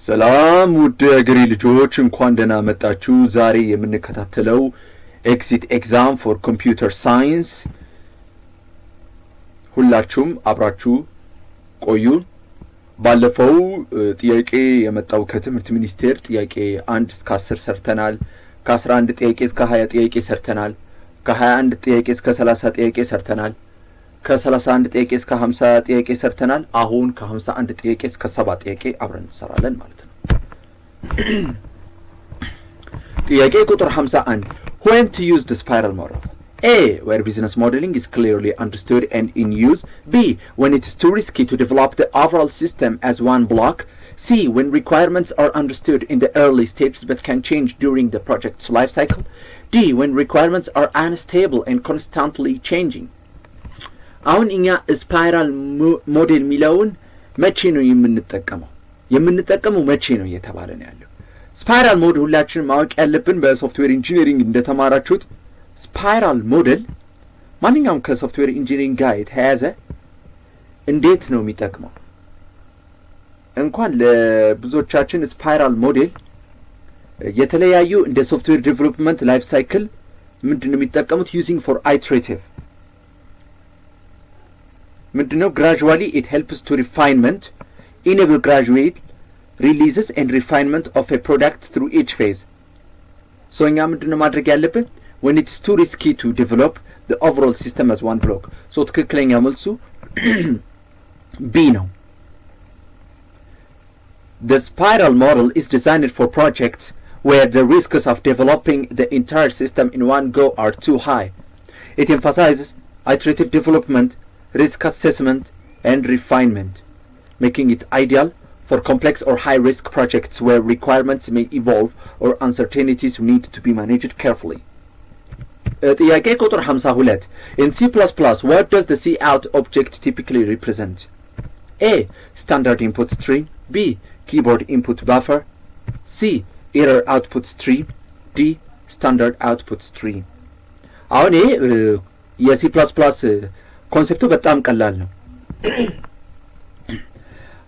ሰላም ውድ የአገሬ ልጆች እንኳን ደህና መጣችሁ። ዛሬ የምንከታተለው ኤግዚት ኤግዛም ፎር ኮምፒውተር ሳይንስ። ሁላችሁም አብራችሁ ቆዩ። ባለፈው ጥያቄ የመጣው ከትምህርት ሚኒስቴር ጥያቄ 1 እስከ 10 ሰርተናል። ከ11 ጥያቄ እስከ 20 ጥያቄ ሰርተናል። ከ21 ጥያቄ እስከ 30 ጥያቄ ሰርተናል። ከ31 ጥያቄ እስከ 50 ጥያቄ ሰርተናል። አሁን ከ51 ጥያቄ እስከ 70 ጥያቄ አብረን እንሰራለን ማለት ነው። ጥያቄ ቁጥር 51 when to use the spiral model? A. Where business modeling is clearly understood and in use. B. When it is too risky to develop the overall system as one block. C. When requirements are understood in the early stages but can change during the project's life cycle. D. When requirements are unstable and constantly changing. አሁን እኛ ስፓይራል ሞዴል ሚለውን መቼ ነው የምንጠቀመው መቼ ነው እየተባለ ነው ያለው። ስፓይራል ሞዴል ሁላችንም ማወቅ ያለብን በሶፍትዌር ኢንጂነሪንግ እንደተማራችሁት ስፓይራል ሞዴል ማንኛውም ከሶፍትዌር ኢንጂነሪንግ ጋር የተያያዘ እንዴት ነው የሚጠቅመው? እንኳን ለብዙዎቻችን ስፓይራል ሞዴል የተለያዩ እንደ ሶፍትዌር ዴቨሎፕመንት ላይፍ ሳይክል ምንድነው የሚጠቀሙት? ዩዚንግ ፎር ኢተሬቲቭ ምንድነው? gradually it helps to refinement, enable graduate releases and refinement of a product through each phase. so እኛ ምንድነው ማድረግ ያለብን? when it's too risky to develop the overall system as one block. so ትክክለኛ መልሱ B ነው። The spiral model is designed for projects where the risks of developing the entire system in one go are too high. It emphasizes iterative development, risk assessment and refinement, making it ideal for complex or high-risk projects where requirements may evolve or uncertainties need to be managed carefully. ጥያቄ ቁጥር 52 In C++, what does the cout object typically represent? A. Standard input stream. B. Keyboard input buffer. C. Error output stream. D. Standard output stream. አሁን የC++ ኮንሴፕቱ በጣም ቀላል ነው።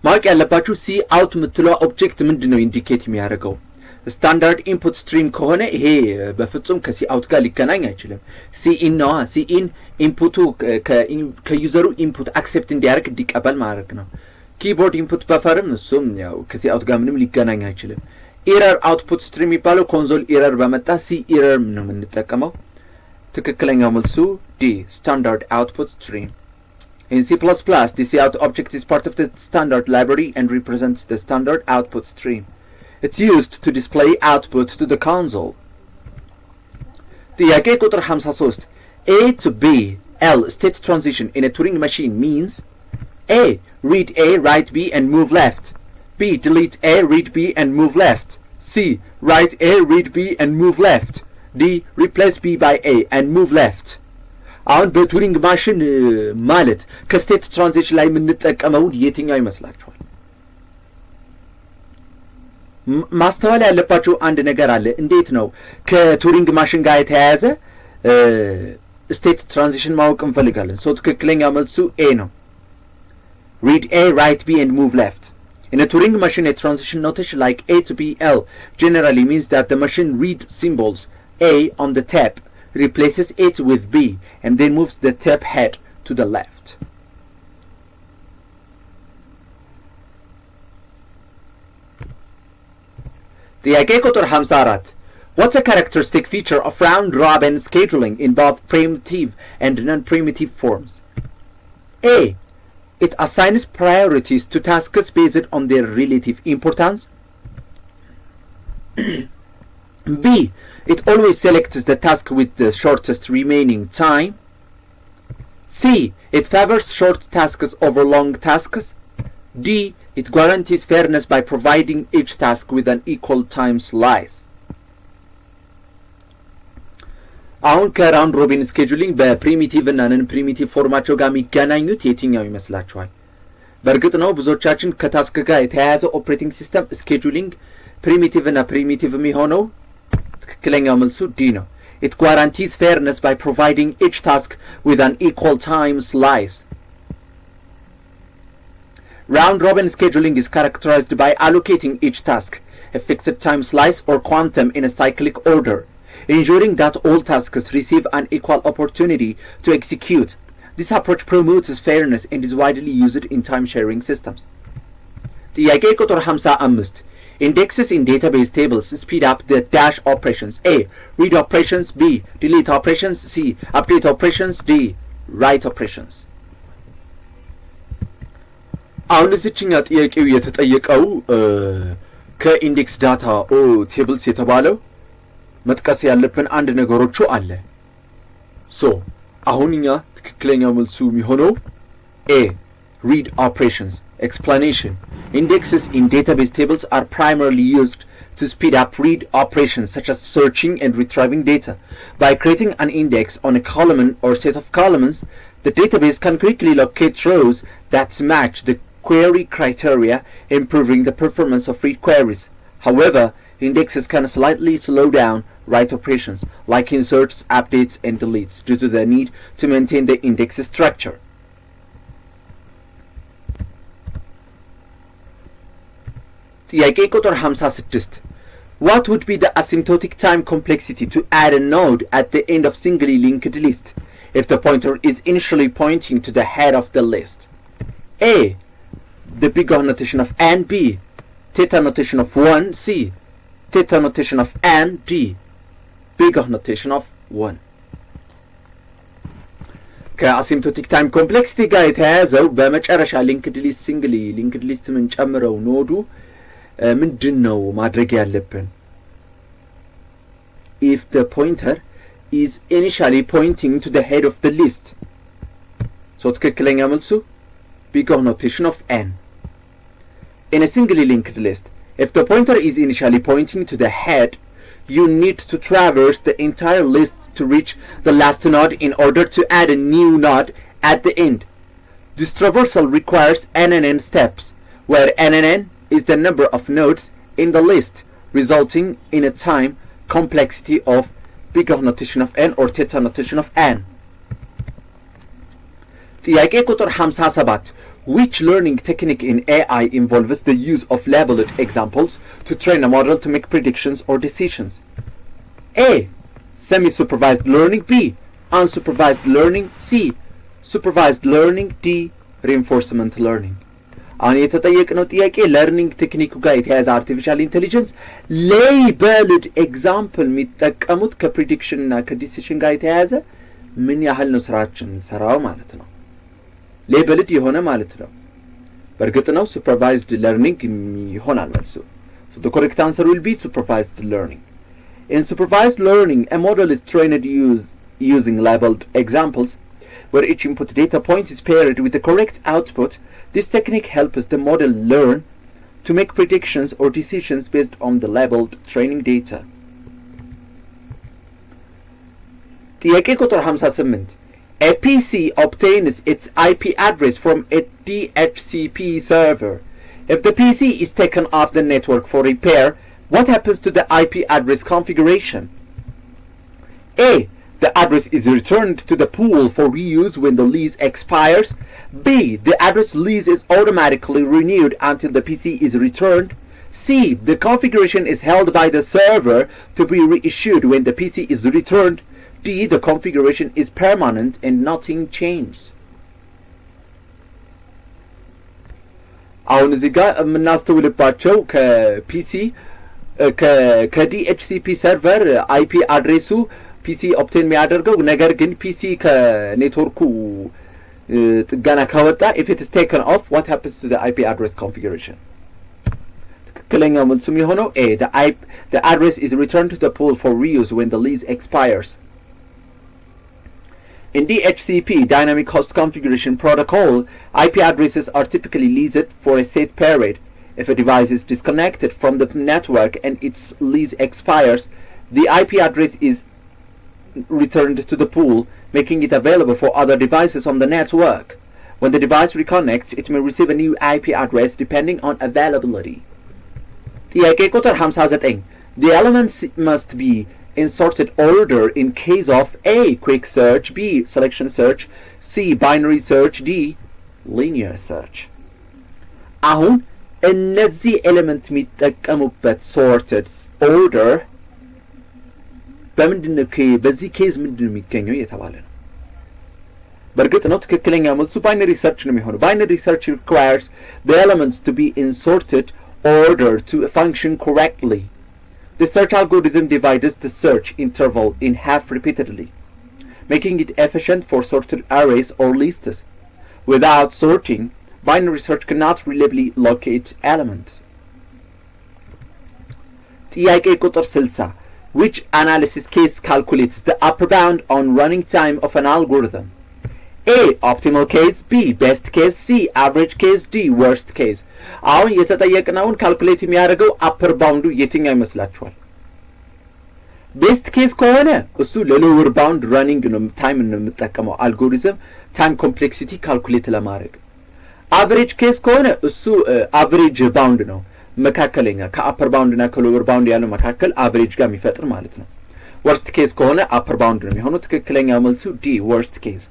ማወቅ ያለባችሁ ሲ አውት የምትለው ኦብጀክት ምንድነው ኢንዲኬት የሚያደርገው? ስታንዳርድ ኢንፑት ስትሪም ከሆነ ይሄ በፍጹም ከሲ አውት ጋር ሊገናኝ አይችልም። ሲ ኢን ነው። ሲ ኢን ኢንፑቱ ከዩዘሩ ኢንፑት አክሴፕት እንዲያደርግ እንዲቀበል ማድረግ ነው። ኪቦርድ ኢንፑት በፈርም እሱም ያው ከሲ አውት ጋር ምንም ሊገናኝ አይችልም። ኤረር አውትፑት ስትሪም የሚባለው ኮንሶል ኤረር በመጣ ሲ ኤረር ነው የምንጠቀመው። ትክክለኛው መልሱ D. Standard output stream. In C++, the cout object is part of the standard library and represents the standard output stream. It's used to display output to the console. ጥያቄ ቁጥር 53 A to B L state transition in a Turing machine means A. Read A, write B and move left. B. Delete A, read B and move left. C. Write A, read B and move left. D. Replace B by A and move left. አሁን በቱሪንግ ማሽን ማለት ከስቴት ትራንዚሽን ላይ የምንጠቀመው የትኛው ይመስላችኋል? ማስተዋል ያለባችሁ አንድ ነገር አለ። እንዴት ነው ከቱሪንግ ማሽን ጋር የተያያዘ ስቴት ትራንዚሽን ማወቅ እንፈልጋለን። ሶ ትክክለኛ መልሱ A ነው። Read A, write B and move left. In a Turing machine, a transition notation like A to B L generally means that the machine reads symbols A on the tab, replaces it with B, and then moves the tab head to the left. ጥያቄ ቁጥር 54 What's a characteristic feature of round-robin scheduling in both primitive and non-primitive forms? A. It assigns priorities to tasks based on their relative importance. B. It always selects the task with the shortest remaining time. C. It favors short tasks over long tasks. D. It guarantees fairness by providing each task with an equal time slice. አሁን ከራውንድ ሮቢን ስኬጁሊንግ በፕሪሚቲቭ እና ነን ፕሪሚቲቭ ፎርማቸው ጋር የሚገናኙት የትኛው ይመስላችኋል? በእርግጥ ነው ብዙዎቻችን ከታስክ ጋር የተያያዘ ኦፕሬቲንግ ሲስተም ስኬጁሊንግ ፕሪሚቲቭ እና ፕሪሚቲቭ የሚሆነው ትክክለኛው መልሱ D ነው። It guarantees fairness by providing each task with an equal time slice. Round-robin scheduling is characterized by allocating each task a fixed time slice or quantum in a cyclic order, ensuring that all tasks receive an equal opportunity to execute. This approach promotes fairness and is widely used in time-sharing systems. ጥያቄ ቁጥር 55 Indexes in database tables speed up the dash operations. A. Read operations. B. Delete operations. C. Update operations. D. Write operations. አሁን እዚህኛ ጥያቄው የተጠየቀው ከኢንዴክስ ዳታ ቴብልስ የተባለው መጥቀስ ያለብን አንድ ነገሮቹ አለ። አሁን እኛ ትክክለኛው መልሱ የሚሆነው A. Read operations. Explanation. Indexes in database tables are primarily used to speed up read operations such as searching and retrieving data. By creating an index on a column or set of columns, the database can quickly locate rows that match the query criteria, improving the performance of read queries. However, indexes can slightly slow down write operations like inserts, updates, and deletes due to the need to maintain the index structure. ጥያቄ ቁጥር 56 What would be the asymptotic time complexity to add a node at the end of singly linked list if the pointer is initially pointing to the head of the list? A. The big O notation of n. B. Theta notation of 1. C. Theta notation of n. D. Big O notation of 1. ከአሲምፕቶቲክ ታይም ኮምፕሌክሲቲ ጋር የተያያዘው በመጨረሻ ሊንክድ ሊስት ሲንግሊ ሊንክድ ሊስት ምን ጨምረው ኖዱ ምንድነው ማድረግ ያለብን? If the pointer is initially pointing to the head of the list. ትክክለኛ መልሱ big O notation of n. In a singly linked list, if the pointer is initially pointing to the head, you need to traverse the entire list to reach the last node in order to add a new node at the end. This traversal requires NNN steps, where NNN is the number of nodes in the list, resulting in a time complexity of big O notation of n or theta notation of n. ጥያቄ ቁጥር 57 Which learning technique in AI involves the use of labeled examples to train a model to make predictions or decisions? A. Semi-supervised learning. B. Unsupervised learning. C. Supervised learning. D. Reinforcement learning. አሁን የተጠየቅነው ጥያቄ ለርኒንግ ቴክኒኩ ጋር የተያያዘ አርቲፊሻል ኢንቴሊጀንስ ሌበልድ ኤግዛምፕል የሚጠቀሙት ከፕሪዲክሽን እና ከዲሲሽን ጋር የተያያዘ ምን ያህል ነው ስራችን ሰራው ማለት ነው። ሌበልድ የሆነ ማለት ነው። በእርግጥ ነው ሱፐርቫይዝድ ለርኒንግ ይሆናል መልሱ። So the correct answer will be supervised learning. In supervised learning, a model is trained using labeled examples where each input data point is paired with the correct output. This technique helps the model learn to make predictions or decisions based on the labeled training data. ጥያቄ ቁጥር 58 A PC obtains its IP address from a DHCP server. If the PC is taken off the network for repair, what happens to the IP address configuration? A. The address is returned to the pool for reuse when the lease expires. B. The address lease is automatically renewed until the PC is returned. C. The configuration is held by the server to be reissued when the PC is returned. D. The configuration is permanent and nothing changes. አሁን እዚህ ጋር የምናስተውልባቸው ከፒሲ ከዲኤችሲፒ ሰርቨር አይፒ አድሬሱ ፒሲ ኦብቴን የሚያደርገው ነገር ግን ፒሲ ከኔትወርኩ ጥገና ካወጣ if it is taken off what happens to the IP address configuration? ትክክለኛው መልሱ የሚሆነው A. The address is returned to the pool for reuse when the lease expires. In DHCP, Dynamic Host Configuration Protocol, IP addresses are typically leased for a set period. If a device is disconnected from the network and its lease expires, the IP address is returned to the pool, making it available for other devices on the network. When the device reconnects, it may receive a new IP address depending on availability. ጥያቄ ቁጥር 59 The elements must be in sorted order in case of A. Quick search, B. Selection search, C. Binary search, D. Linear search. አሁን እነዚህ ኤሌመንት የሚጠቀሙበት sorted order በምንድነው በዚህ ኬዝ ምንድነው የሚገኘው እየተባለ ነው። በእርግጥ ነው ትክክለኛ መልሱ ባይነሪ ሰርች ነው የሚሆነው። ባይነሪ ሰርች requires the elements to be in sorted order to function correctly. The search algorithm divides the search interval in half repeatedly, making it efficient for sorted arrays or lists. Without sorting, binary search cannot reliably locate elements. ጥያቄ ቁጥር 60 Which analysis case calculates the upper bound on running time of an algorithm? A. Optimal case. B. Best case. C. Average case. D. Worst case. አሁን የተጠየቅነውን ካልኩሌት የሚያደርገው አፐር ባውንዱ የትኛው ይመስላችኋል? ቤስት ኬስ ከሆነ እሱ ለሎወር ባውንድ ረኒንግ ነው ታይም ነው የምጠቀመው አልጎሪዝም ታይም ኮምፕሌክሲቲ ካልኩሌት ለማድረግ። አቨሬጅ ኬስ ከሆነ እሱ አቨሬጅ ባውንድ ነው መካከለኛ ከአፐር ባውንድ እና ከሎወር ባውንድ ያለው መካከል አቨሬጅ ጋር የሚፈጥር ማለት ነው። ወርስት ኬስ ከሆነ አፐር ባውንድ ነው የሚሆነው። ትክክለኛው መልሱ ዲ ወርስት ኬስ።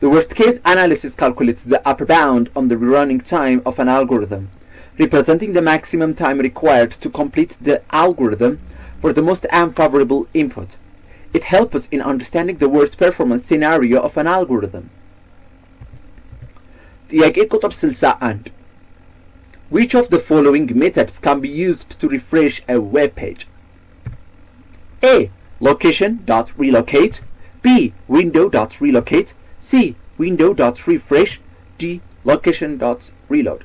The worst case analysis calculates the upper bound on the running time of an algorithm, representing the maximum time required to complete the algorithm for the most unfavorable input. It helps us in understanding the worst performance scenario of an algorithm. ጥያቄ ቁጥር 61 Which of the following methods can be used to refresh a web page? A. Location.relocate. B. Window.relocate. C. Window.refresh. D. Location.reload.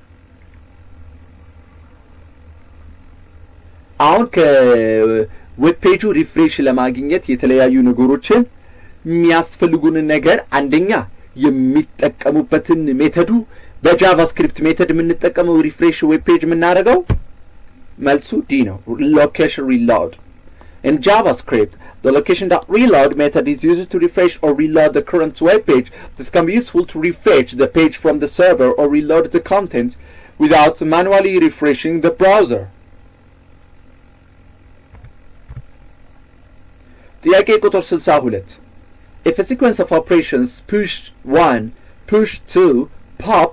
አሁን ከዌብ ፔጁ ሪፍሬሽ ለማግኘት የተለያዩ ነገሮችን የሚያስፈልጉን ነገር አንደኛ የሚጠቀሙበትን ሜተዱ በጃቫስክሪፕት ሜተድ የምንጠቀመው ሪፍሬሽ ዌብ ፔጅ የምናደርገው መልሱ ዲ ነው location reload. In JavaScript, the location.reload method is used to refresh or reload the current web page. This can be useful to refresh the page from the server or reload the content without manually refreshing the browser. ጥያቄ ቁጥር 62 If a sequence of operations push 1, push 2, pop,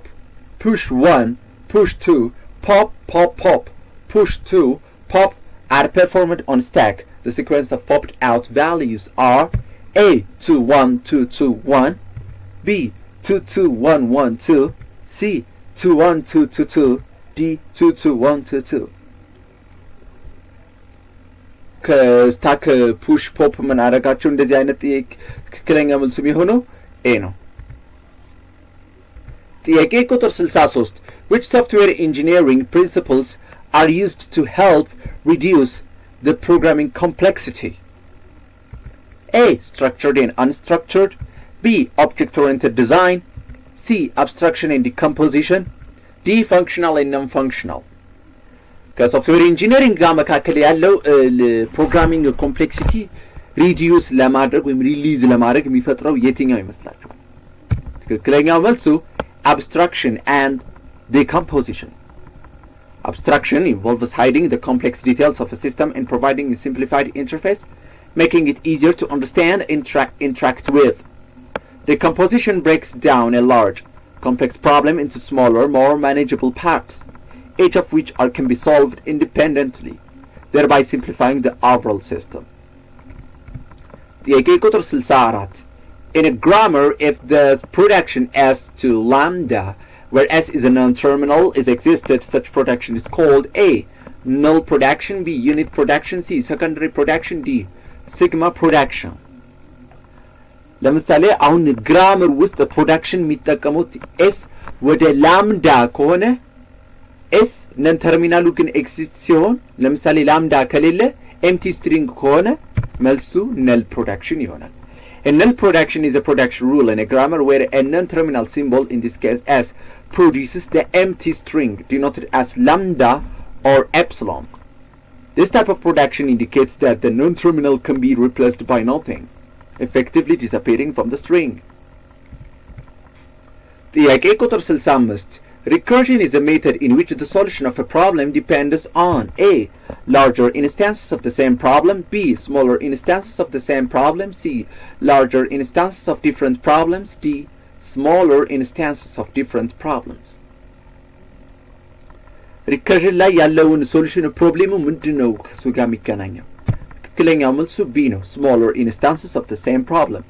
push 1, push 2, pop, pop, pop, push 2, pop are performed on stack, the sequence of popped out values are A 2 1 2 2 1, B 2 2 1 1 2, C 2 1 2 2 2, D 2 2 1 2 2. ከስታክ ፑሽ ፖፕ ምን አደረጋቸው እንደዚህ አይነት ትክክለኛ መልሱ የሚሆነው ኤ ነው። ጥያቄ ቁጥር 63 Which software engineering principles are used to help reduce the programming complexity? A. Structured and unstructured. B. Object-oriented design. C. Abstraction and decomposition. D. Functional and non-functional. ከሶፍትዌር ኢንጂነሪንግ ጋር መካከል ያለው ፕሮግራሚንግ ኮምፕሌክሲቲ ሪዲዩስ ለማድረግ ወይም ሪሊዝ ለማድረግ የሚፈጥረው የትኛው ይመስላችኋል? ትክክለኛው መልሱ abstraction and decomposition. Abstraction involves hiding the complex details of a system and providing a simplified interface, making it easier to understand and interact with. Decomposition breaks down a large, complex problem into smaller, more manageable parts, each of which can be solved independently, thereby simplifying the overall system. ጥያቄ ቁጥር 64 In a grammar, if the production S to lambda, where S is a non-terminal, is existed, such production is called A. Null production, B. Unit production, C. Secondary production, D. Sigma production. ለምሳሌ አሁን ግራመር ውስጥ ፕሮዳክሽን የሚጠቀሙት ኤስ ወደ ላምዳ ከሆነ ኤስ ነን ተርሚናሉ ግን ኤግዚስት ሲሆን ለምሳሌ ላምዳ ከሌለ ኤምቲ ስትሪንግ ከሆነ መልሱ ነል ፕሮዳክሽን ይሆናል። A null production is a production rule in a grammar where a non-terminal symbol, in this case S, produces the empty string denoted as lambda or epsilon. This type of production indicates that the non-terminal can be replaced by nothing, effectively disappearing from the string. ጥያቄ ቁጥር 65 Recursion is a method in which the solution of a problem depends on A. Larger instances of the same problem. B. Smaller instances of the same problem. C. Larger instances of different problems. D. Smaller instances of different problems. recursion ላይ ያለውን solution ፕሮብሌሙ ምንድነው ከሱ ጋር የሚገናኘው? ትክክለኛው መልሱ B ነው። smaller instances of the same problem.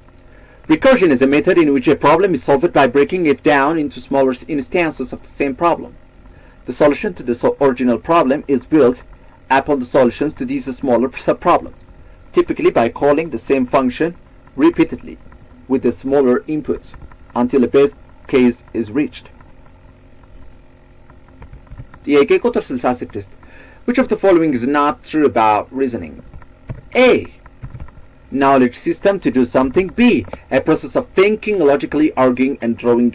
Recursion is a method in which a problem is solved by breaking it down into smaller instances of the same problem. The solution to the original problem is built upon the solutions to these smaller subproblems, typically by calling the same function repeatedly with the smaller inputs until the best case is reached. ጥያቄ ቁጥር 66 Which of the following is not true about reasoning? A. Knowledge system to do something. B. A process of thinking, logically arguing and drawing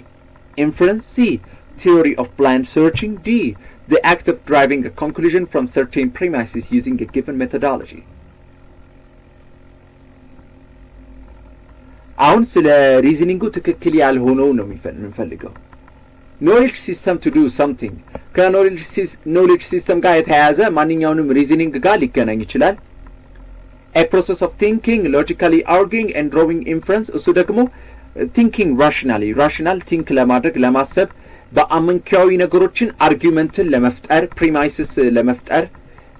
inference. C. Theory of blind searching. D. The act of driving a conclusion from certain premises using a given methodology. አሁን ስለ ሪዝኒንጉ ትክክል ያልሆነው ነው የምንፈልገው። knowledge system to do something ከknowledge system ጋር የተያያዘ ማንኛውንም ሪዝኒንግ ጋር ሊገናኝ ይችላል። a process of thinking, logically arguing and drawing inference እሱ ደግሞ thinking rationally rational think ለማድረግ ለማሰብ በአመንኪያዊ ነገሮችን አርጊውመንትን ለመፍጠር ፕሪማይስስ ለመፍጠር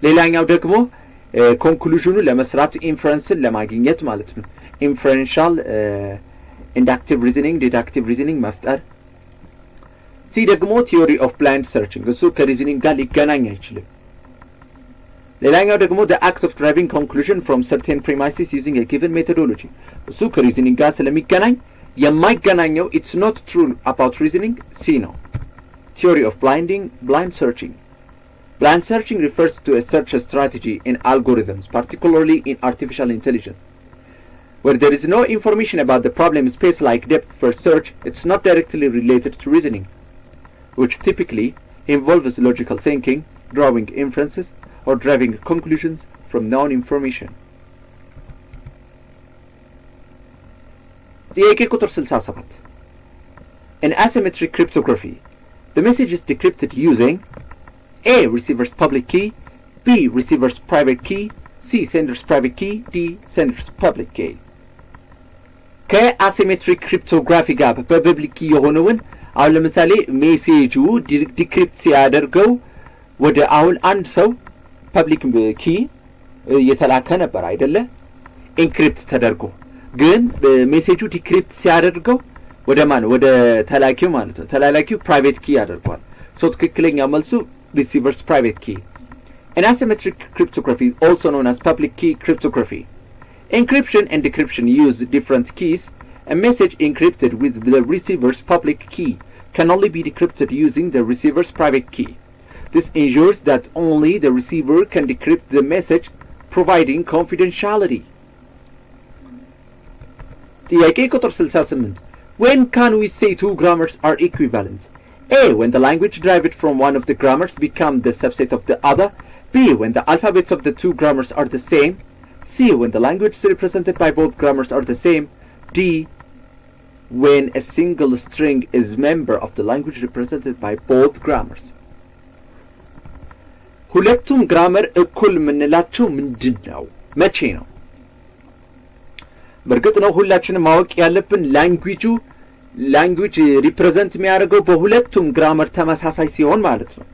ሌላኛው ደግሞ ኮንክሉዥኑ ለመስራት ኢንፈረንስን ለማግኘት ማለት ነው። ኢንፈረንሻል ኢንዳክቲቭ ሪዝኒንግ ዲዳክቲቭ ሪዝኒንግ መፍጠር። ሲ ደግሞ ቲዮሪ ኦፍ ብላይንድ ሰርችንግ እሱ ከሪዝኒንግ ጋር ሊገናኝ አይችልም። ሌላኛው ደግሞ the act of driving conclusion from certain premises using a given methodology እሱ ከሪዝኒንግ ጋር ስለሚገናኝ የማይገናኘው it's not true about reasoning C ነው። theory of blind searching. Blind searching refers to a search strategy in algorithms, particularly in artificial intelligence. Where there is no information about the problem space like depth first search, it's not directly related to reasoning, which typically involves logical thinking, drawing inferences, or driving conclusions from known information. ጥያቄ ቁጥር 67 In asymmetric cryptography, the message is decrypted using A. Receiver's public key. B. Receiver's private key. C. Sender's private key. D. Sender's public key. ከአሲሜትሪክ ክሪፕቶግራፊ ጋር በፐብሊክ ኪ የሆነውን አሁን ለምሳሌ ሜሴጁ ዲክሪፕት ሲያደርገው ወደ አሁን አንድ ሰው ፐብሊክ ኪ የተላከ ነበር አይደለ? ኢንክሪፕት ተደርጎ ግን ሜሴጁ ዲክሪፕት ሲያደርገው ወደ ማን ወደ ተላኪው ማለት ነው። ተላላኪው ፕራይቬት ኪ ያደርጋል። ሶ ትክክለኛ መልሱ receiver's private key. In asymmetric cryptography, also known as public key cryptography, encryption and decryption use different keys. A message encrypted with the receiver's public key can only be decrypted using the receiver's private key. This ensures that only the receiver can decrypt the message, providing confidentiality. ጥያቄ ቁጥር 68 When can we say two grammars are equivalent? A. When the language derived from one of the grammars become the subset of the other. B. When the alphabets of the two grammars are the same. C. When the languages represented by both grammars are the same. D. When a single string is member of the language represented by both grammars. ሁለቱም ግራመር እኩል ምንላቸው ምንድነው? መቼ ነው? በርግጥ ነው ሁላችንም ማወቅ ያለብን ላንጉዌጅ ሪፕሬዘንት የሚያደርገው በሁለቱም ግራመር ተመሳሳይ ሲሆን ማለት ነው።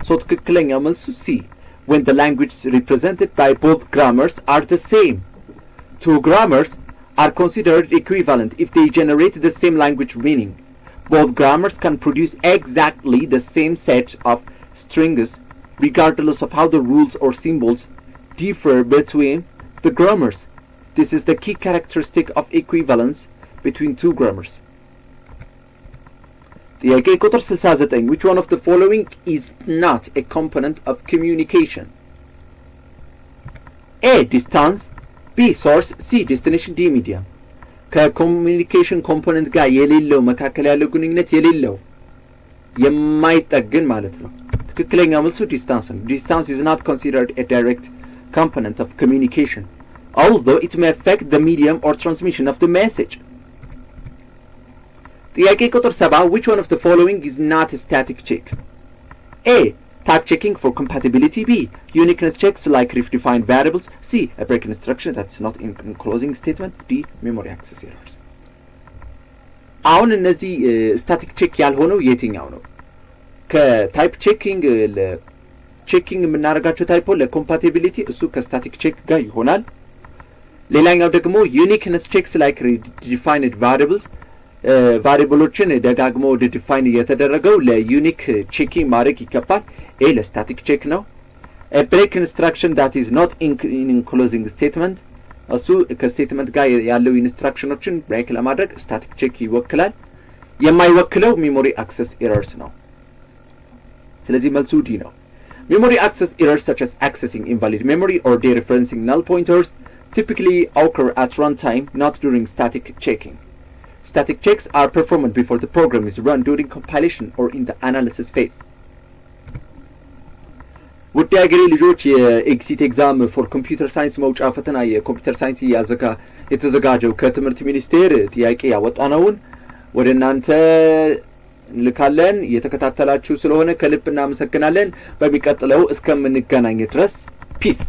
ሶ ትክክለኛ መልሱ C. When the languages represented by both grammars are the same. Two grammars are considered equivalent if they generate the same language meaning. Both grammars can produce exactly the same set of strings regardless of how the rules or symbols differ between the grammars. This is the key characteristic of equivalence between two grammars. ጥያቄ ቁጥር 69 Which one of the following is not a component of communication? A. Distance. B. Source. C. Destination. D. Medium. ከኮሚኒኬሽን ኮምፖነንት ጋር የሌለው መካከል ያለው ግንኙነት የሌለው የማይጠግን ማለት ነው። ትክክለኛ መልሱ ዲስታንስ ነው። Distance is not considered a direct component of communication, although it may affect the medium or transmission of the message. ጥያቄ ቁጥር 70 Which one of the following is not a static check? A. Type checking for compatibility. B. Uniqueness checks like redefined variables. C. A break instruction that's not in closing statement. D. Memory access errors. አሁን እነዚህ ስታቲክ ቼክ ያልሆነው የትኛው ነው? ከታይፕ ቼኪንግ ቼኪንግ የምናደርጋቸው ታይፖ ለኮምፓቲቢሊቲ እሱ ከስታቲክ ቼክ ጋር ይሆናል። ሌላኛው ደግሞ ዩኒክነስ ቼክስ ላይክ ዲፋይንድ ቫሪያብልስ ቫሪያብሎችን ደጋግሞ ዲፋይን የተደረገው ለዩኒክ ቼኪንግ ማድረግ ይገባል። ኤ ለስታቲክ ቼክ ነው። ብሬክ ኢንስትራክሽን ዳት ኢዝ ኖት ኢን ክሎዚንግ ስቴትመንት እሱ ከስቴትመንት ጋር ያለው ኢንስትራክሽኖችን ብሬክ ለማድረግ ስታቲክ ቼክ ይወክላል። የማይወክለው ሜሞሪ አክሰስ ኤረርስ ነው። ስለዚህ መልሱ ዲ ነው። ሜሞሪ አክሰስ ኤረርስ such as accessing invalid memory or dereferencing null pointers typically occur at runtime, not during static checking. Static checks are performed before the program is run during compilation or in the analysis phase. ውድ የአገሬ ልጆች የኤግዚት ኤግዛም ፎር ኮምፒውተር ሳይንስ መውጫ ፈተና የኮምፒውተር ሳይንስ የተዘጋጀው ከትምህርት ሚኒስቴር ጥያቄ ያወጣነውን ወደ እናንተ ልካለን። የተከታተላችሁ ስለሆነ ከልብ እናመሰግናለን። በሚቀጥለው እስከምንገናኝ ድረስ ፒስ